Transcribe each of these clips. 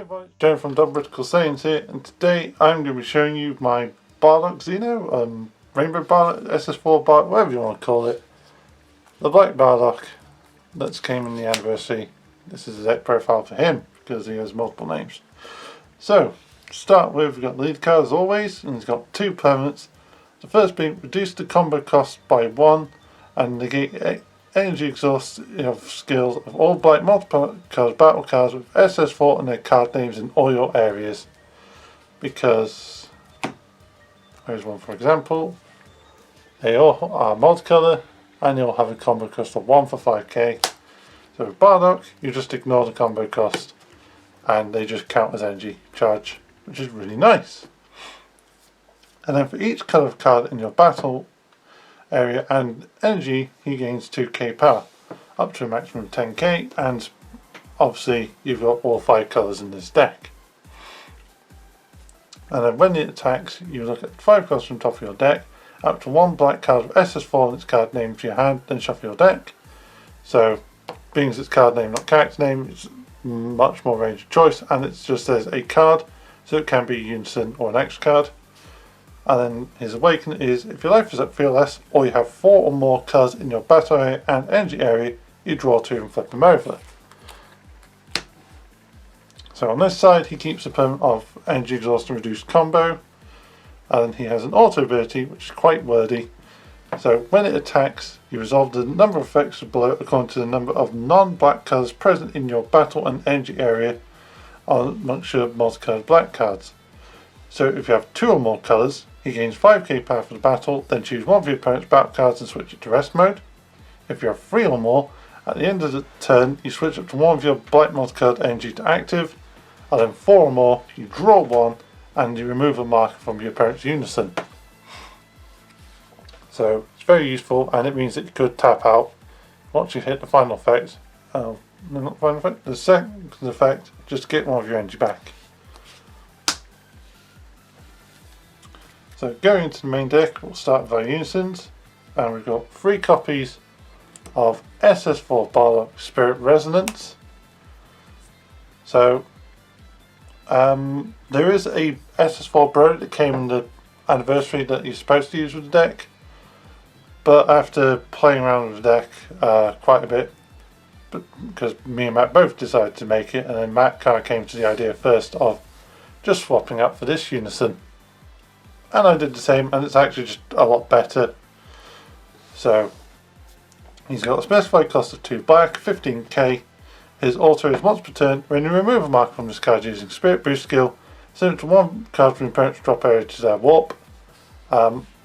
everybody, Joe from Britical Saiyans here, and today I'm going to be showing you my Bardock Xeno, Rainbow Bardock, SS4 Bardock, whatever you want to call it. The Black Bardock that came in the anniversary. This is the deck profile for him, because he has multiple names. So, to start with, we've got the lead card as always, and he's got two permanents. The first being reduce the combo cost by 1 and negate energy exhaust of skills of all black multiple cards battle cards with SS4 and their card names in all your areas. Because, here's one for example, they all are multicolour and they all have a combo cost of 1 for 5k. So with Bardock, you just ignore the combo cost and they just count as energy charge, which is really nice. And then for each colour of card in your battle area and energy, he gains 2k power, up to a maximum of 10k, and obviously you've got all 5 colours in this deck. And then when it attacks, you look at 5 cards from the top of your deck, up to 1 black card with SS4 and its card name to your hand, then shuffle your deck. So, being as it's card name not character name, it's much more range of choice, and it just says a card, so it can be a unison or an extra card. And then his awaken is, if your life is at feel less, or you have 4 or more colours in your battle area and energy area, you draw 2 and flip them over. So on this side, he keeps the permanent of energy exhaust and reduced combo, and then he has an auto ability, which is quite wordy. So when it attacks, you resolve the number of effects below according to the number of non-black colours present in your battle and energy area amongst your multicoloured black cards. So if you have 2 or more colours, he gains 5k power for the battle, then choose one of your opponent's battle cards and switch it to rest mode. If you have 3 or more, at the end of the turn you switch up to one of your black multicoloured energy to active, and then 4 or more, you draw 1 and you remove a marker from your opponent's unison. So it's very useful, and it means that you could tap out once you hit the final effect. Not the final effect, the second effect, just to get one of your energy back. So going into the main deck, we'll start with our unisons, and we've got 3 copies of SS4 Bardock Spirit Resonance. So there is a SS4 Bro that came in the anniversary that you're supposed to use with the deck, but after playing around with the deck quite a bit, because me and Matt both decided to make it, and then Matt kind of came to the idea first of just swapping up for this unison. And I did the same, and it's actually just a lot better. So he's got a specified cost of 2 black, 15k. His auto is once per turn, when you remove a marker from this card using Spirit Boost skill, send it to 1 card from your opponent's drop area to their warp.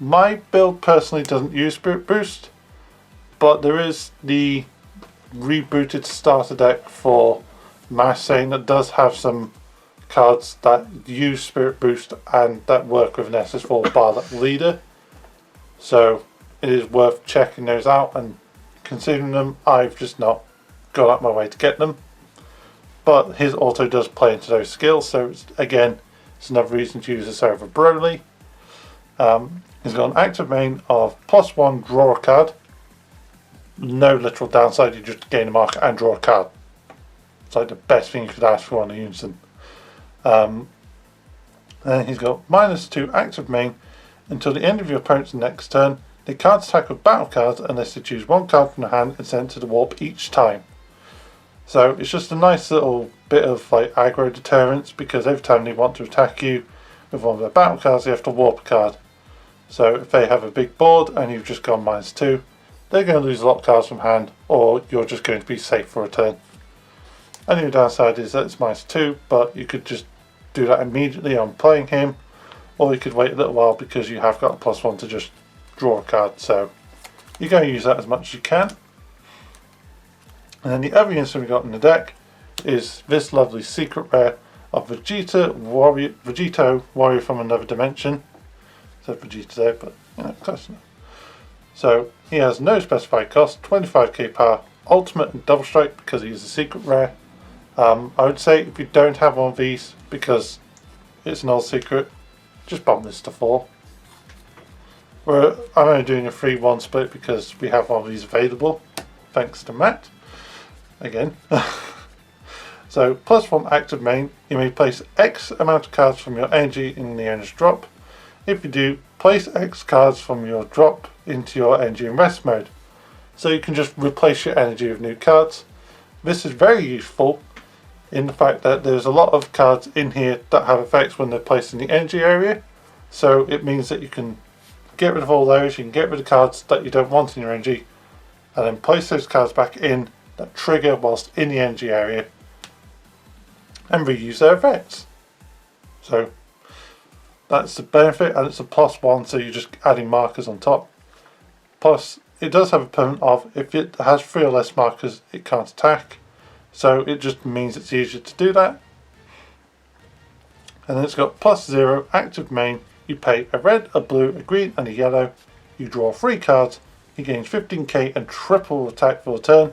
My build personally doesn't use Spirit Boost, but there is the rebooted starter deck for Mass Saiyan that does have some cards that use Spirit Boost and that work with an SS4 Bardock leader. So it is worth checking those out and considering them. I've just not gone out my way to get them. But his auto does play into those skills, so it's another reason to use this over Broly. He's got an active main of +1 draw a card. No literal downside, you just gain a marker and draw a card. It's like the best thing you could ask for on a unison. And then he's got -2 active main until the end of your opponent's next turn. The cards attack with battle cards unless they choose 1 card from the hand and send it to the warp each time. So it's just a nice little bit of like aggro deterrence, because every time they want to attack you with one of their battle cards, they have to warp a card. So if they have a big board and you've just gone -2, they're going to lose a lot of cards from hand, or you're just going to be safe for a turn. Only downside is that it's -2, but you could just do that immediately on playing him, or you could wait a little while because you have got a +1 to just draw a card. So you're going to use that as much as you can. And then the other instant we got in the deck is this lovely secret rare of Vegito Warrior from Another Dimension. It said Vegeta there, but you know, close enough. So he has no specified cost, 25k power, ultimate and double strike because he is a secret rare. I would say if you don't have one of these, because it's an old secret, just bump this to 4. I'm only doing a 3-1 split because we have one of these available, thanks to Matt, again. So +1 active main, you may place X amount of cards from your energy in the energy drop. If you do, place X cards from your drop into your energy in rest mode. So you can just replace your energy with new cards. This is very useful in the fact that there's a lot of cards in here that have effects when they're placed in the energy area. So it means that you can get rid of all those, you can get rid of cards that you don't want in your energy, and then place those cards back in that trigger whilst in the energy area and reuse their effects. So that's the benefit, and it's a +1, so you're just adding markers on top. Plus it does have a permanent of if it has 3 or less markers it can't attack, so it just means it's easier to do that. And then it's got +0 active main. You pay a red, a blue, a green and a yellow. You draw 3 cards. He gains 15k and triple attack for the turn,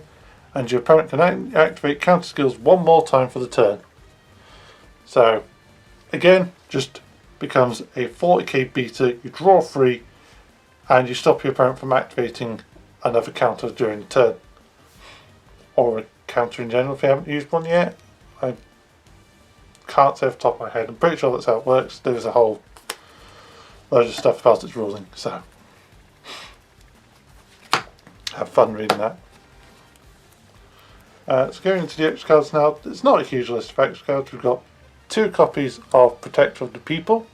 and your opponent can activate counter skills 1 more time for the turn. So again, just becomes a 40k beater. You draw 3 and you stop your opponent from activating another counter during the turn, or a counter in general if you haven't used one yet. I can't say off the top of my head. I'm pretty sure that's how it works. There's a whole load of stuff about its ruling, so have fun reading that. So going into the extra cards now, it's not a huge list of extra cards. We've got 2 copies of Protector of the People.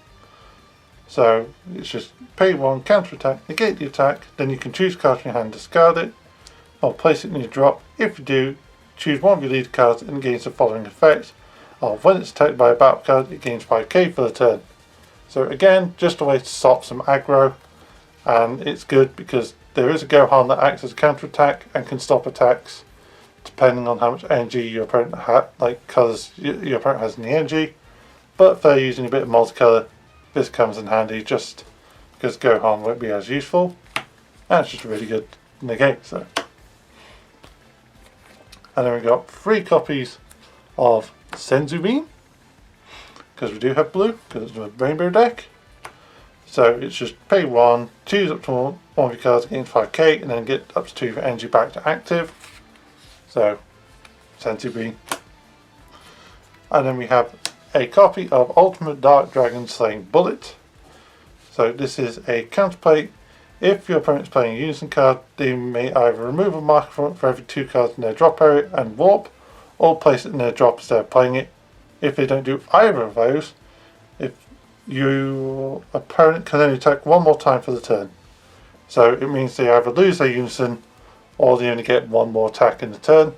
So it's just pay 1, counter attack, negate the attack, then you can choose cards from your hand, discard it, or place it in your drop. If you do, choose one of your leader cards and it gains the following effect. When it's attacked by a battle card, it gains 5k for the turn. So again, just a way to stop some aggro, and it's good because there is a Gohan that acts as a counter attack and can stop attacks depending on how much energy your opponent colours your opponent has in the energy. But if they're using a bit of multicolour, this comes in handy just because Gohan won't be as useful, and it's just a really good negate. So, and then we got 3 copies of Senzu Bean, because we do have blue, because it's a rainbow deck. So it's just pay 1, choose up to one of your cards, gain 5k, and then get up to 2 for energy back to active. So Senzu Bean. And then we have a copy of Ultimate Dark Dragon Slaying Bullet. So this is a counterplay. If your opponent is playing a unison card, they may either remove a marker from it for every 2 cards in their drop area and warp, or place it in their drop instead of playing it. If they don't do either of those, if your opponent can only attack 1 more time for the turn. So it means they either lose their unison, or they only get 1 more attack in the turn,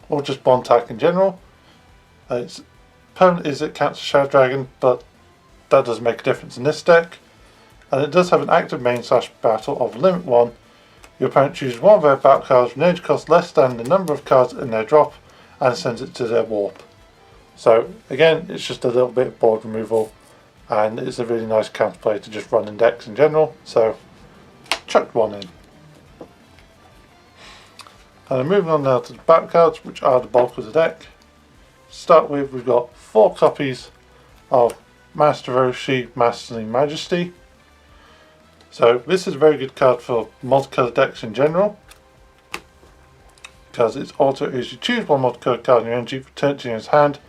or just 1 attack in general. Its permanent is it counts as Shadow Dragon, but that doesn't make a difference in this deck. And it does have an active main / battle of limit 1. Your opponent chooses 1 of their battle cards with an energy cost less than the number of cards in their drop and sends it to their warp. So again, it's just a little bit of board removal, and it's a really nice counterplay to just run in decks in general. So chucked 1 in. And then moving on now to the battle cards, which are the bulk of the deck. To start with, we've got 4 copies of Master Roshi Masterly Majesty. So this is a very good card for multicolour decks in general, because its auto is you choose 1 multicolour card in your energy, return it to your hand.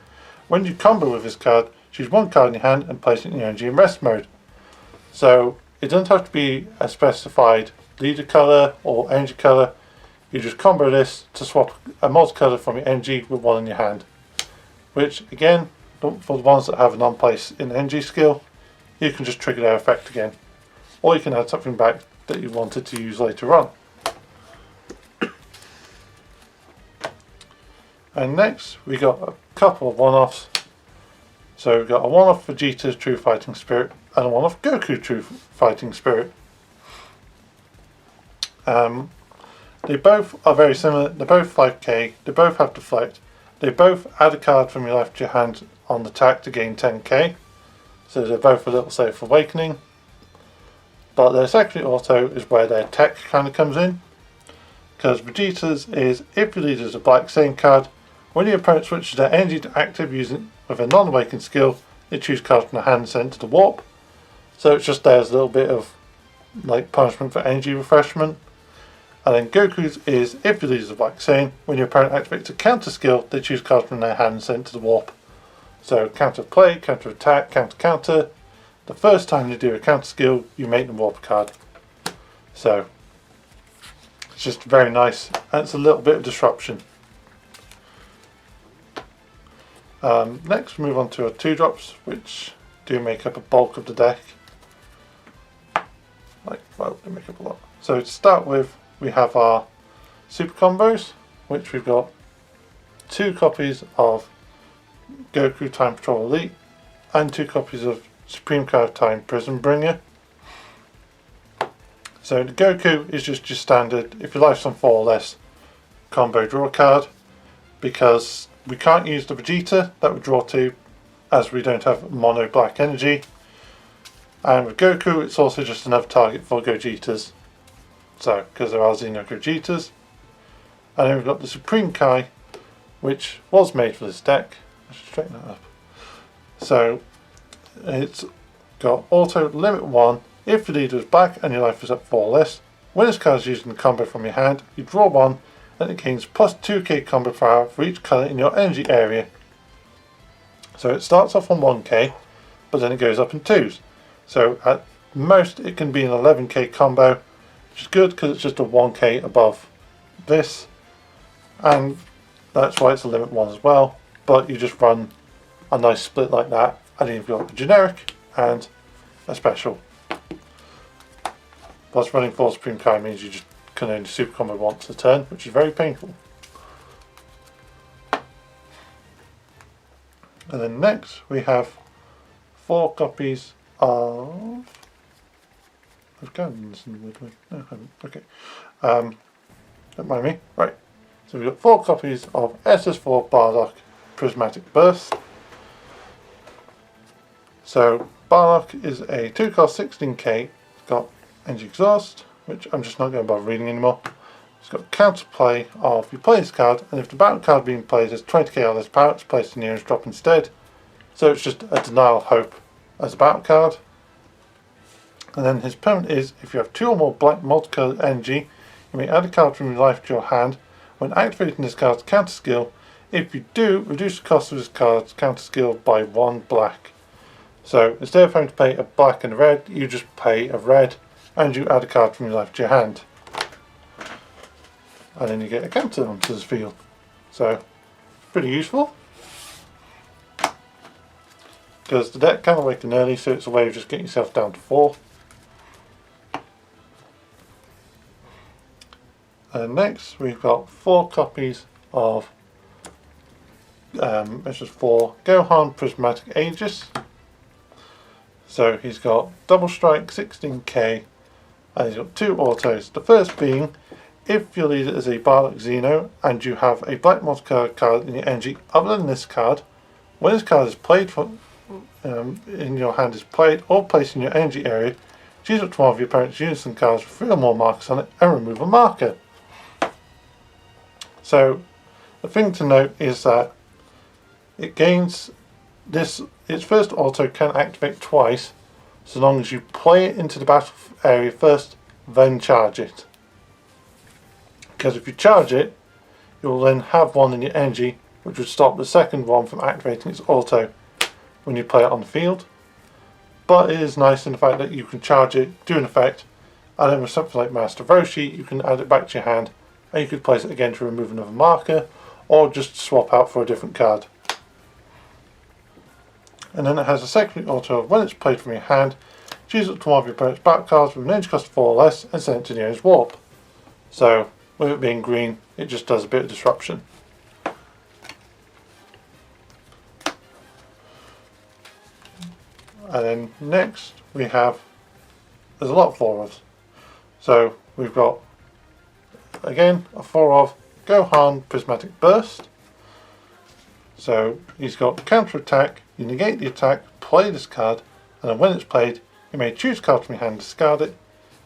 When you combo with this card, choose 1 card in your hand and place it in your energy in rest mode. So it doesn't have to be a specified leader colour or energy colour. You just combo this to swap a multicolour from your energy with 1 in your hand. Which again, for the ones that have a non-place in energy skill, you can just trigger their effect again. Or you can add something back that you wanted to use later on. And next we got a couple of one-offs. So we've got a one-off Vegeta's True Fighting Spirit and a one-off Goku True Fighting Spirit. They both are very similar. They're both 5k. They both have Deflect. They both add a card from your left to your hand on the attack to gain 10k. So they're both a little safe for Awakening. But their secondary auto is where their tech kind of comes in. Because Vegeta's is, if your leader is a Black Saiyan card, when your opponent switches their energy to active using with a non-awakened skill, they choose cards from their hand and send to the warp. So it's just there's a little bit of like punishment for energy refreshment. And then Goku's is, if you lose the Black Saiyan, when your opponent activates a counter skill, they choose cards from their hand and send it to the warp. So counter play, counter attack, counter counter. The first time you do a counter skill, you make them warp a card. So it's just very nice, and it's a little bit of disruption. Next we move on to our 2-drops, which do make up a bulk of the deck. Well, they make up a lot. So to start with, we have our super combos, which we've got 2 copies of Goku Time Patrol Elite and 2 copies of Supreme Card Time Prism Bringer. So the Goku is just your standard, if your life's on 4 or less, combo draw card, because we can't use the Vegeta that would draw 2, as we don't have mono black energy. And with Goku, it's also just another target for Gogetas. So, because there are Xeno Gogetas. And then we've got the Supreme Kai, which was made for this deck. I should straighten that up. So, it's got auto limit 1. If your leader is black and your life is up 4 or less, when this card is used in the combo from your hand, you draw 1 and it gains plus 2k combo power for each colour in your energy area. So it starts off on 1k, but then it goes up in 2s. So at most it can be an 11k combo, which is good because it's just a 1k above this, and that's why it's a limit 1 as well. But you just run a nice split like that, and you've got a generic and a special. Plus running 4 Supreme Kai means you just can only super combo once a turn, which is very painful. And then next we have 4 copies of... I've gotten this in the weird way. No, I haven't. Okay. Don't mind me. Right. So we've got 4 copies of SS4 Bardock Prismatic Burst. So Bardock is a 2-cost 16k. It's got energy exhaust, which I'm just not going to bother reading anymore. It's got counterplay of you play this card, and if the battle card being played has 20k or less power, it's placed in your drop instead. So it's just a denial of hope as a battle card. And then his permanent is, if you have 2 or more black multicolored energy, you may add a card from your life to your hand. When activating this card's counter skill, if you do, reduce the cost of this card's counter skill by 1 black. So instead of having to pay a black and a red, you just pay a red and you add a card from your life to your hand. And then you get a counter onto this field. So, pretty useful. Because the deck can awaken early, so it's a way of just getting yourself down to 4. And next we've got 4 copies of this is 4 Gohan Prismatic Aegis. So he's got double strike 16k and he's got 2 autos. The first being, if your leader is a Bardock Xeno and you have a black multicolored card in your energy other than this card, when this card is played in your hand is played or placed in your energy area, choose up to one of your opponent's unison cards with 3 or more markers on it and remove a marker. So the thing to note is that it gains this, its first auto can activate twice so long as you play it into the battle area first, then charge it. Because if you charge it, you'll then have 1 in your energy, which would stop the second one from activating its auto when you play it on the field. But it is nice in the fact that you can charge it, do an effect, and then with something like Master Roshi, you can add it back to your hand, and you could place it again to remove another marker, or just swap out for a different card. And then it has a secondary auto of when it's played from your hand, choose up to one of your opponent's battle cards with an energy cost of 4 or less and send it to the nearest warp. So, with it being green, it just does a bit of disruption. And then next we have, there's a lot of 4 ofs. So we've got, again, a 4 of Gohan Prismatic Burst. So he's got counter attack, you negate the attack, play this card, and then when it's played, you may choose a card from your hand and discard it.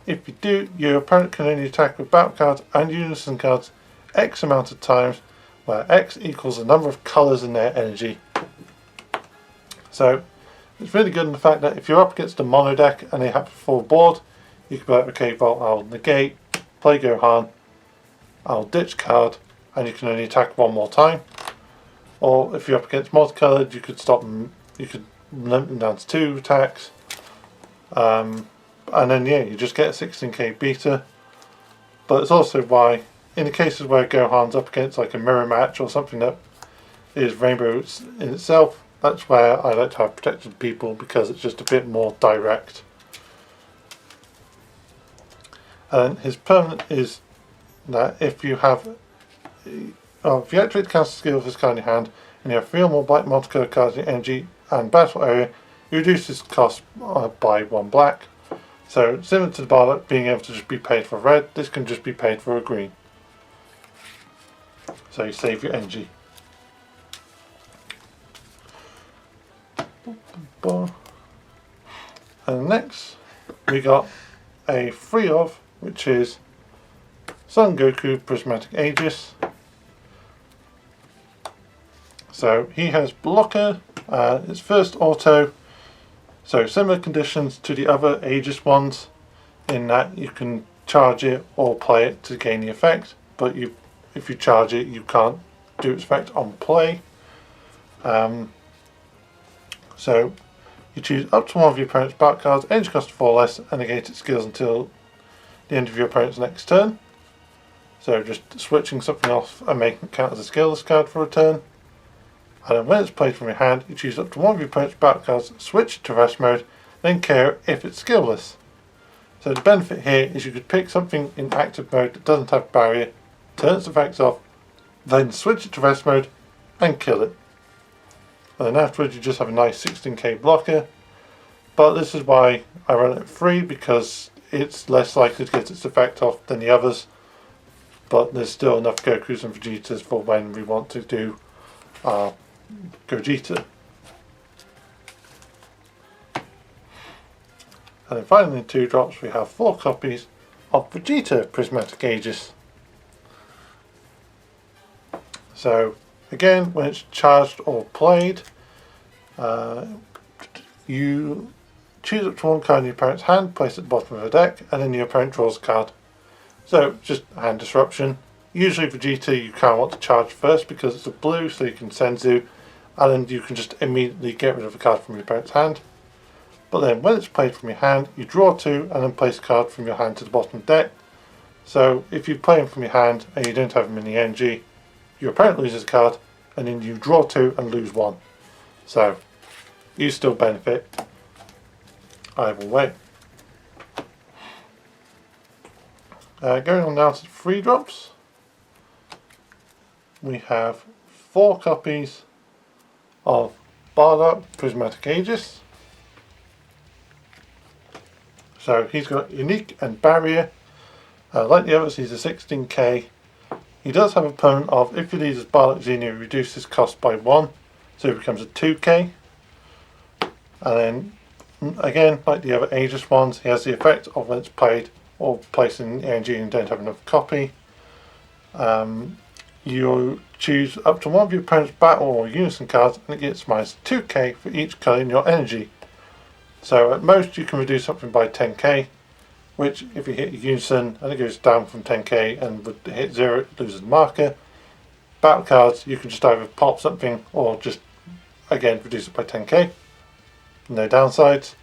If you do, your opponent can only attack with battle cards and unison cards X amount of times, where X equals the number of colours in their energy. So it's really good in the fact that if you're up against a mono deck and they have to fall board, you can be like, okay, well, I'll negate, play Gohan, I'll ditch card and you can only attack one more time. Or if you're up against multicolored, you could stop them, you could limit them down to 2 attacks. And then yeah, you just get a 16k beta. But it's also why, in the cases where Gohan's up against like a mirror match or something that is rainbow in itself, that's where I like to have protected people, because it's just a bit more direct. And his permanent is that if you have, if you activate the cast skill of this card in your hand and you have 3 or more black multicolored cards in your energy and battle area, you reduce this cost by 1 black. So similar to the Bardock being able to just be paid for red, this can just be paid for a green. So you save your energy. And next we got a 3 of, which is Son Goku Prismatic Aegis. So he has blocker, its first auto, so similar conditions to the other Aegis ones in that you can charge it or play it to gain the effect, but if you charge it you can't do its effect on play. So you choose up to 1 of your opponent's back cards, energy cost of 4 less, and negate its skills until the end of your opponent's next turn. So just switching something off and making it count as a skillless card for a turn. And then when it's played from your hand, you choose up to 1 of your opponent's back cards, switch it to rest mode, then KO if it's skillless. So the benefit here is you could pick something in active mode that doesn't have barrier, turn its effects off, then switch it to rest mode and kill it. And then afterwards you just have a nice 16k blocker. But this is why I run it at 3, because it's less likely to get its effect off than the others. But there's still enough Gokus and Vegetas for when we want to do our Gogeta. And then finally in 2 drops we have 4 copies of Vegeta Prismatic Aegis. So again, when it's charged or played, you choose up to 1 card in your opponent's hand, place it at the bottom of the deck, and then your opponent draws a card. So just hand disruption. Usually Vegeta you kind of want to charge first because it's a blue, so you can Senzu, and then you can just immediately get rid of a card from your opponent's hand. But then when it's played from your hand, you draw 2 and then place a card from your hand to the bottom of the deck. So if you play them from your hand and you don't have them in the energy, your opponent loses a card, and then you draw 2 and lose 1. So you still benefit either way. Going on now to 3 drops, we have 4 copies of Bardock Prismatic Aegis. So he's got unique and barrier. Like the others, he's a 16k. He does have a permanent of, if you lead as Bardock Xeno, reduce his cost by 1, so it becomes a 2k. And then again, like the other Aegis ones, he has the effect of when it's played or placed in energy and don't have enough copy. You choose up to 1 of your opponent's battle or unison cards, and it gets minus 2k for each colour in your energy. So at most you can reduce something by 10k, which if you hit unison and it goes down from 10k and would hit 0, it loses the marker. Battle cards, you can just either pop something or just again reduce it by 10k. No downsides.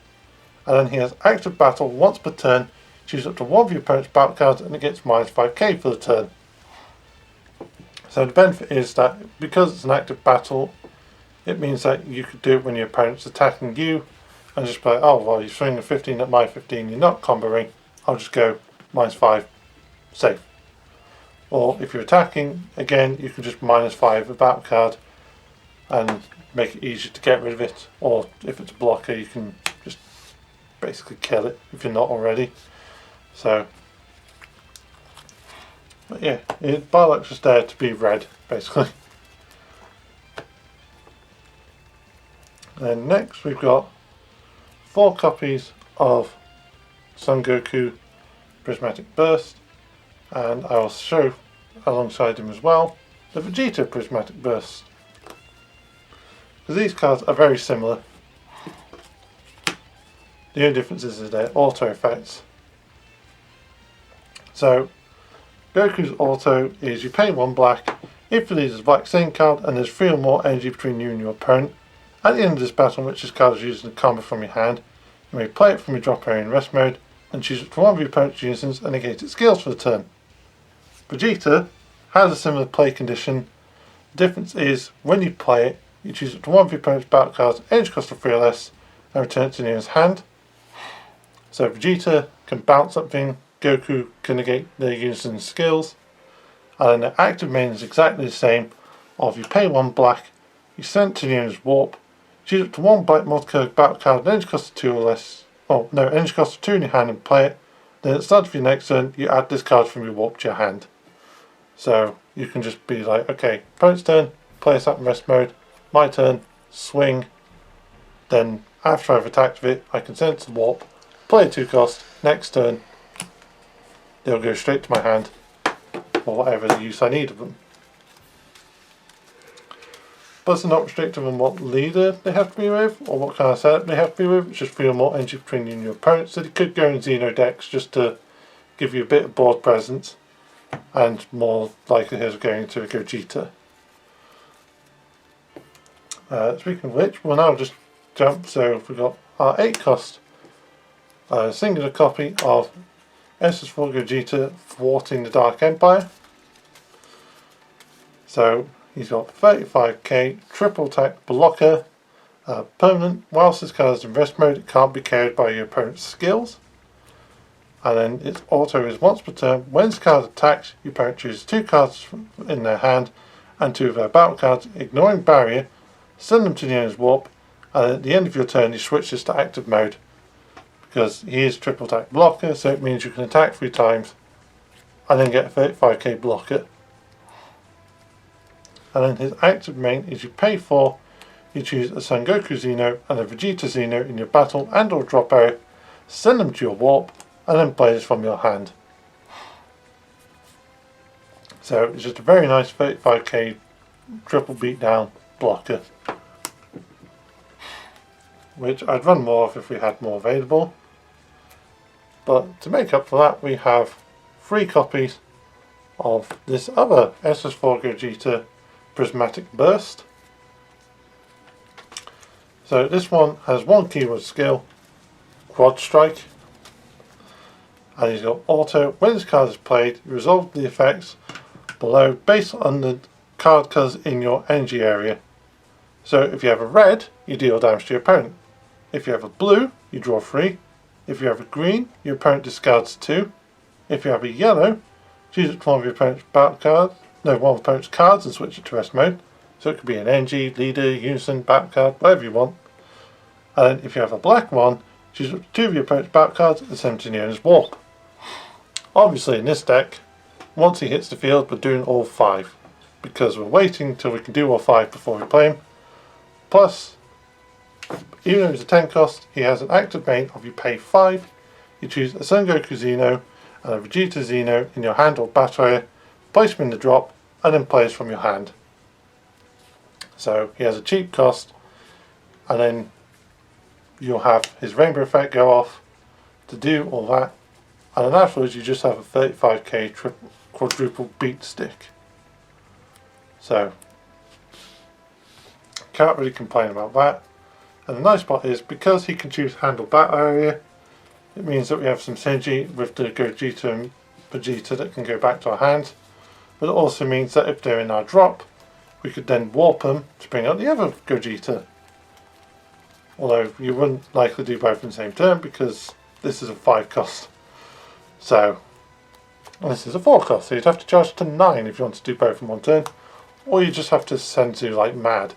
And then he has active battle once per turn. Choose up to 1 of your opponent's battle cards and it gets minus 5k for the turn. So the benefit is that because it's an active battle, it means that you could do it when your opponent's attacking you and just be like, oh well, you're swinging a 15 at my 15, you're not comboing, I'll just go minus 5, safe. Or if you're attacking, again, you can just minus 5 a battle card and make it easier to get rid of it. Or if it's a blocker, you can just basically kill it if you're not already. So, but yeah, Bardock's just there to be red, basically. And next we've got 4 copies of Son Goku Prismatic Burst, and I will show alongside him as well the Vegeta Prismatic Burst. Because these cards are very similar. The only difference is their auto effects. So Goku's auto is you pay 1 black if you lead a black Saiyan card and there's 3 or more energy between you and your opponent. At the end of this battle, which this card is used in a combo from your hand, you may play it from your drop area in rest mode and choose it to one of your opponent's uses and negate its skills for the turn. Vegeta has a similar play condition. The difference is when you play it, you choose it to one of your opponent's battle cards, energy cost of 3 or less, and return it to his hand. So Vegeta can bounce something, Goku can negate their unison skills, and then the active main is exactly the same. Of you pay 1 black, you send it to Neo's warp, choose it to 1 black multicolored battle card, energy cost of 2 or less, energy cost of 2 in your hand and play it. Then at the start of your next turn, you add this card from your warp to your hand. So you can just be like, okay, opponent's turn, play this out in rest mode, my turn, swing, then after I've attacked with it, I can send it to the warp, play a 2 cost, next turn, they'll go straight to my hand, or whatever the use I need of them. But they're not restricted on what leader they have to be with, or what kind of setup they have to be with. It's just 3 or more energy between you and your opponent. So they could go in Xeno decks just to give you a bit of board presence, and more likelihood of going to a Gogeta. Speaking of which, we'll now just jump. So we've got our 8 cost singular copy of SS4 Gogeta thwarting the Dark Empire. So he's got 35k triple attack blocker, permanent. Whilst this card is in rest mode, it can't be carried by your opponent's skills. And then its auto is once per turn. When this card attacks, your opponent chooses 2 cards in their hand and 2 of their battle cards, ignoring barrier, send them to the owner's warp, and at the end of your turn you switch this to active mode. Because he is triple attack blocker, so it means you can attack 3 times and then get a 35k blocker. And then his active main is you pay 4, you choose a Son Goku Xeno and a Vegeta Xeno in your battle and or drop area, send them to your warp, and then play this from your hand. So it's just a very nice 35k triple beatdown blocker, which I'd run more of if we had more available. But to make up for that, we have 3 copies of this other SS4 Gogeta Prismatic Burst. So this one has 1 keyword skill, Quad Strike, and he's got auto. When this card is played, you resolve the effects below based on the card colours in your energy area. So if you have a red, you deal damage to your opponent. If you have a blue, you draw 3. If you have a green, your opponent discards 2. If you have a yellow, choose it to one of your opponent's battle cards, one of the opponent's cards and switch it to rest mode. So it could be an energy, leader, unison, battle card, whatever you want. And then if you have a black one, choose 2 of your opponent's battle cards and send them to the owner's warp. Obviously in this deck, once he hits the field, we're doing all 5. Because we're waiting till we can do all 5 before we play him. Plus, even though he's a 10 cost, he has an active main of you pay 5, you choose a Son Goku Xeno and a Vegeta Xeno in your hand or battle area, place them in the drop, and then plays from your hand. So he has a cheap cost, and then you'll have his rainbow effect go off to do all that, and then afterwards you just have a 35k quadruple beat stick. So can't really complain about that. And the nice part is, because he can choose handle battle area, it means that we have some synergy with the Gogeta and Vegeta that can go back to our hands. But it also means that if they're in our drop, we could then warp them to bring out the other Gogeta. Although you wouldn't likely do both in the same turn because this is a 5 cost. So, and this is a 4 cost, so you'd have to charge to 9 if you want to do both in one turn. Or you just have to send to like mad.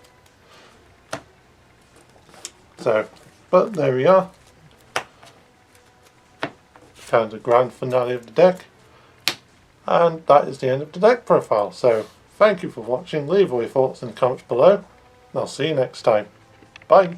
So, but there we are. Kind of the grand finale of the deck. And that is the end of the deck profile. So, thank you for watching. Leave all your thoughts in the comments below. And I'll see you next time. Bye.